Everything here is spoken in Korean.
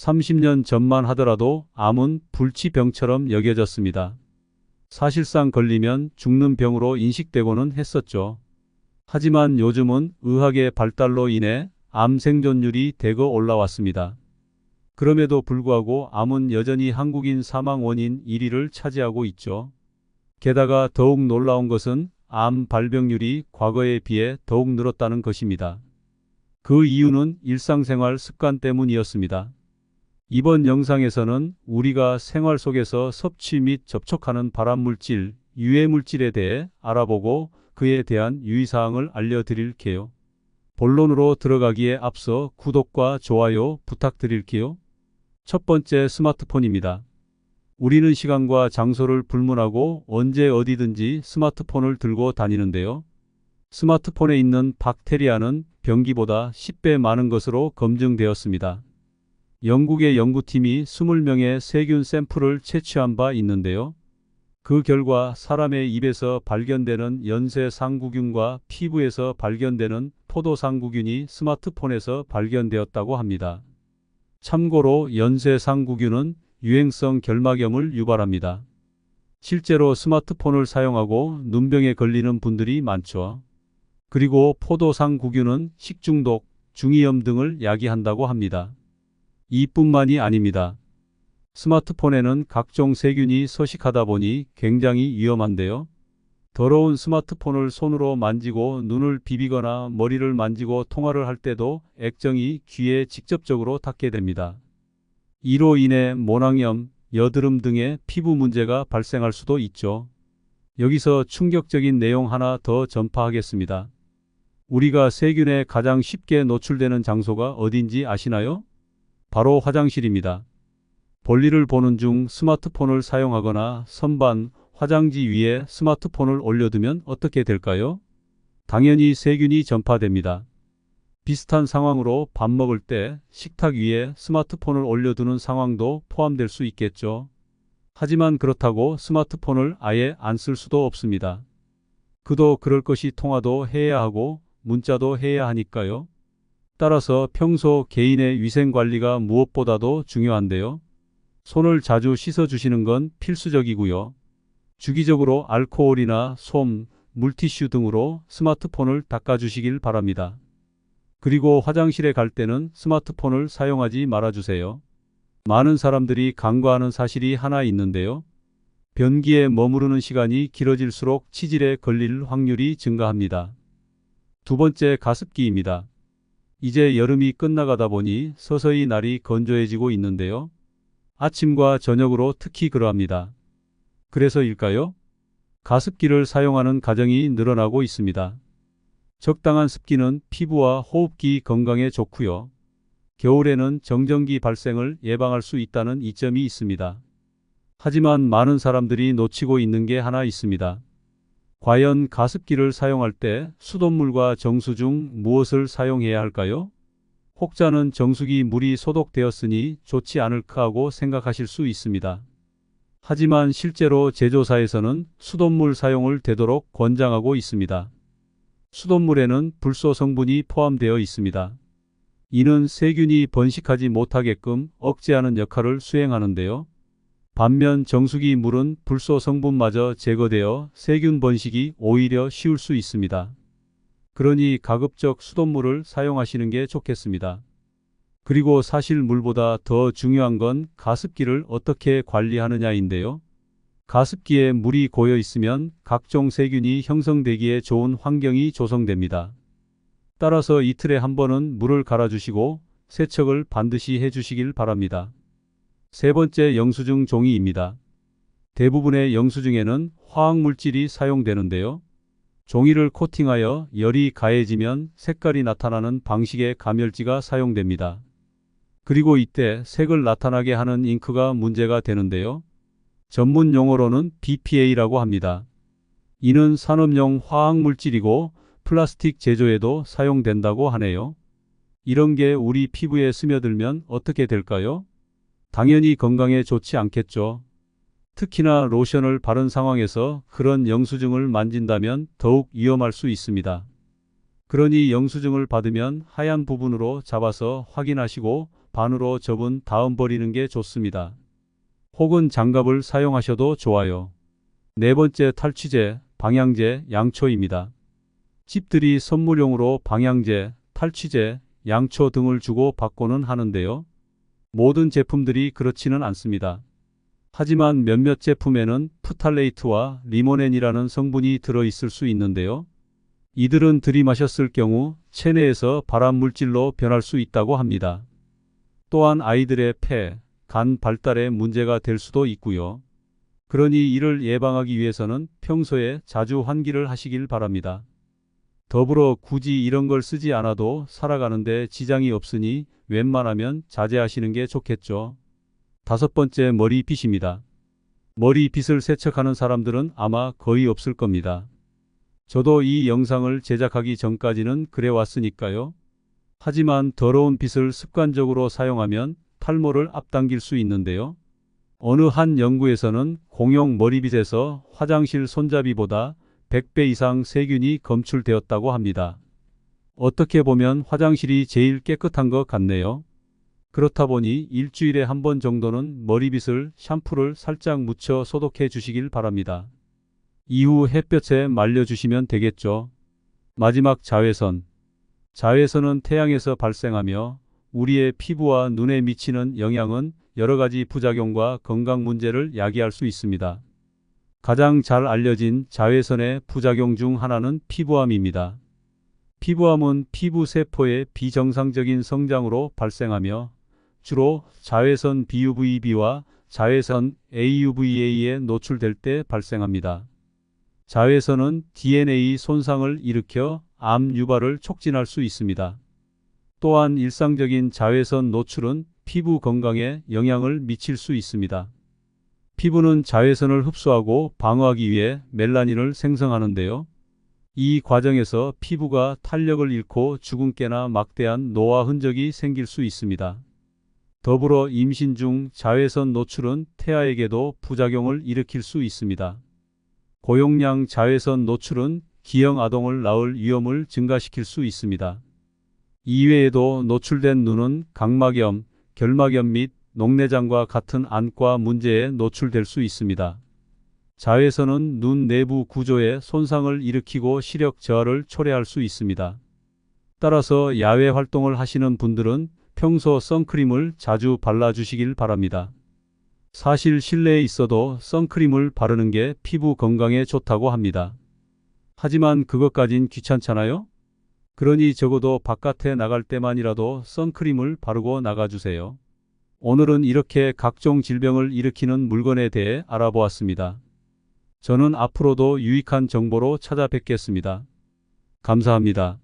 30년 전만 하더라도 암은 불치병처럼 여겨졌습니다. 사실상 걸리면 죽는 병으로 인식되고는 했었죠. 하지만 요즘은 의학의 발달로 인해 암 생존율이 대거 올라왔습니다. 그럼에도 불구하고 암은 여전히 한국인 사망 원인 1위를 차지하고 있죠. 게다가 더욱 놀라운 것은 암 발병률이 과거에 비해 더욱 늘었다는 것입니다. 그 이유는 일상생활 습관 때문이었습니다. 이번 영상에서는 우리가 생활 속에서 섭취 및 접촉하는 발암물질, 유해물질에 대해 알아보고 그에 대한 유의사항을 알려드릴게요. 본론으로 들어가기에 앞서 구독과 좋아요 부탁드릴게요. 첫 번째, 스마트폰입니다. 우리는 시간과 장소를 불문하고 언제 어디든지 스마트폰을 들고 다니는데요. 스마트폰에 있는 박테리아는 변기보다 10배 많은 것으로 검증되었습니다. 영국의 연구팀이 20명의 세균 샘플을 채취한 바 있는데요. 그 결과 사람의 입에서 발견되는 연쇄상구균과 피부에서 발견되는 포도상구균이 스마트폰에서 발견되었다고 합니다. 참고로 연쇄상구균은 유행성 결막염을 유발합니다. 실제로 스마트폰을 사용하고 눈병에 걸리는 분들이 많죠. 그리고 포도상구균은 식중독, 중이염 등을 야기한다고 합니다. 이뿐만이 아닙니다. 스마트폰에는 각종 세균이 서식하다 보니 굉장히 위험한데요. 더러운 스마트폰을 손으로 만지고 눈을 비비거나 머리를 만지고 통화를 할 때도 액정이 귀에 직접적으로 닿게 됩니다. 이로 인해 모낭염, 여드름 등의 피부 문제가 발생할 수도 있죠. 여기서 충격적인 내용 하나 더 전파하겠습니다. 우리가 세균에 가장 쉽게 노출되는 장소가 어딘지 아시나요? 바로 화장실입니다. 볼일을 보는 중 스마트폰을 사용하거나 선반, 화장지 위에 스마트폰을 올려두면 어떻게 될까요? 당연히 세균이 전파됩니다. 비슷한 상황으로 밥 먹을 때 식탁 위에 스마트폰을 올려두는 상황도 포함될 수 있겠죠. 하지만 그렇다고 스마트폰을 아예 안 쓸 수도 없습니다. 그도 그럴 것이 통화도 해야 하고 문자도 해야 하니까요. 따라서 평소 개인의 위생관리가 무엇보다도 중요한데요. 손을 자주 씻어주시는 건 필수적이고요. 주기적으로 알코올이나 솜, 물티슈 등으로 스마트폰을 닦아주시길 바랍니다. 그리고 화장실에 갈 때는 스마트폰을 사용하지 말아주세요. 많은 사람들이 간과하는 사실이 하나 있는데요. 변기에 머무르는 시간이 길어질수록 치질에 걸릴 확률이 증가합니다. 두 번째, 가습기입니다. 이제 여름이 끝나가다 보니 서서히 날이 건조해지고 있는데요. 아침과 저녁으로 특히 그러합니다. 그래서일까요? 가습기를 사용하는 가정이 늘어나고 있습니다. 적당한 습기는 피부와 호흡기 건강에 좋고요. 겨울에는 정전기 발생을 예방할 수 있다는 이점이 있습니다. 하지만 많은 사람들이 놓치고 있는 게 하나 있습니다. 과연 가습기를 사용할 때 수돗물과 정수 중 무엇을 사용해야 할까요? 혹자는 정수기 물이 소독되었으니 좋지 않을까 하고 생각하실 수 있습니다. 하지만 실제로 제조사에서는 수돗물 사용을 되도록 권장하고 있습니다. 수돗물에는 불소 성분이 포함되어 있습니다. 이는 세균이 번식하지 못하게끔 억제하는 역할을 수행하는데요. 반면 정수기 물은 불소 성분마저 제거되어 세균 번식이 오히려 쉬울 수 있습니다. 그러니 가급적 수돗물을 사용하시는 게 좋겠습니다. 그리고 사실 물보다 더 중요한 건 가습기를 어떻게 관리하느냐인데요. 가습기에 물이 고여 있으면 각종 세균이 형성되기에 좋은 환경이 조성됩니다. 따라서 이틀에 한 번은 물을 갈아주시고 세척을 반드시 해주시길 바랍니다. 세 번째, 영수증 종이입니다. 대부분의 영수증에는 화학물질이 사용되는데요. 종이를 코팅하여 열이 가해지면 색깔이 나타나는 방식의 가멸지가 사용됩니다. 그리고 이때 색을 나타나게 하는 잉크가 문제가 되는데요. 전문 용어로는 BPA라고 합니다. 이는 산업용 화학물질이고 플라스틱 제조에도 사용된다고 하네요. 이런 게 우리 피부에 스며들면 어떻게 될까요? 당연히 건강에 좋지 않겠죠. 특히나 로션을 바른 상황에서 그런 영수증을 만진다면 더욱 위험할 수 있습니다. 그러니 영수증을 받으면 하얀 부분으로 잡아서 확인하시고 반으로 접은 다음 버리는 게 좋습니다. 혹은 장갑을 사용하셔도 좋아요. 네 번째 탈취제, 방향제, 양초입니다. 집들이 선물용으로 방향제, 탈취제, 양초 등을 주고 받고는 하는데요. 모든 제품들이 그렇지는 않습니다. 하지만 몇몇 제품에는 프탈레이트와 리모넨이라는 성분이 들어있을 수 있는데요. 이들은 들이마셨을 경우 체내에서 발암물질로 변할 수 있다고 합니다. 또한 아이들의 폐, 간 발달에 문제가 될 수도 있고요. 그러니 이를 예방하기 위해서는 평소에 자주 환기를 하시길 바랍니다. 더불어 굳이 이런 걸 쓰지 않아도 살아가는데 지장이 없으니 웬만하면 자제하시는 게 좋겠죠. 다섯 번째, 머리빗입니다. 머리빗을 세척하는 사람들은 아마 거의 없을 겁니다. 저도 이 영상을 제작하기 전까지는 그래 왔으니까요. 하지만 더러운 빗을 습관적으로 사용하면 탈모를 앞당길 수 있는데요. 어느 한 연구에서는 공용 머리빗에서 화장실 손잡이보다 100배 이상 세균이 검출되었다고 합니다. 어떻게 보면 화장실이 제일 깨끗한 것 같네요. 그렇다 보니 일주일에 한 번 정도는 머리빗을 샴푸를 살짝 묻혀 소독해 주시길 바랍니다. 이후 햇볕에 말려주시면 되겠죠. 마지막, 자외선. 자외선은 태양에서 발생하며 우리의 피부와 눈에 미치는 영향은 여러 가지 부작용과 건강 문제를 야기할 수 있습니다. 가장 잘 알려진 자외선의 부작용 중 하나는 피부암입니다. 피부암은 피부 세포의 비정상적인 성장으로 발생하며 주로 자외선 BUVB와 자외선 AUVA에 노출될 때 발생합니다. 자외선은 DNA 손상을 일으켜 암 유발을 촉진할 수 있습니다. 또한 일상적인 자외선 노출은 피부 건강에 영향을 미칠 수 있습니다. 피부는 자외선을 흡수하고 방어하기 위해 멜라닌을 생성하는데요. 이 과정에서 피부가 탄력을 잃고 주근깨나 막대한 노화 흔적이 생길 수 있습니다. 더불어 임신 중 자외선 노출은 태아에게도 부작용을 일으킬 수 있습니다. 고용량 자외선 노출은 기형 아동을 낳을 위험을 증가시킬 수 있습니다. 이외에도 노출된 눈은 각막염, 결막염 및 녹내장과 같은 안과 문제에 노출될 수 있습니다. 자외선은 눈 내부 구조에 손상을 일으키고 시력 저하를 초래할 수 있습니다. 따라서 야외 활동을 하시는 분들은 평소 선크림을 자주 발라주시길 바랍니다. 사실 실내에 있어도 선크림을 바르는 게 피부 건강에 좋다고 합니다. 하지만 그것까진 귀찮잖아요? 그러니 적어도 바깥에 나갈 때만이라도 선크림을 바르고 나가주세요. 오늘은 이렇게 각종 질병을 일으키는 물건에 대해 알아보았습니다. 저는 앞으로도 유익한 정보로 찾아뵙겠습니다. 감사합니다.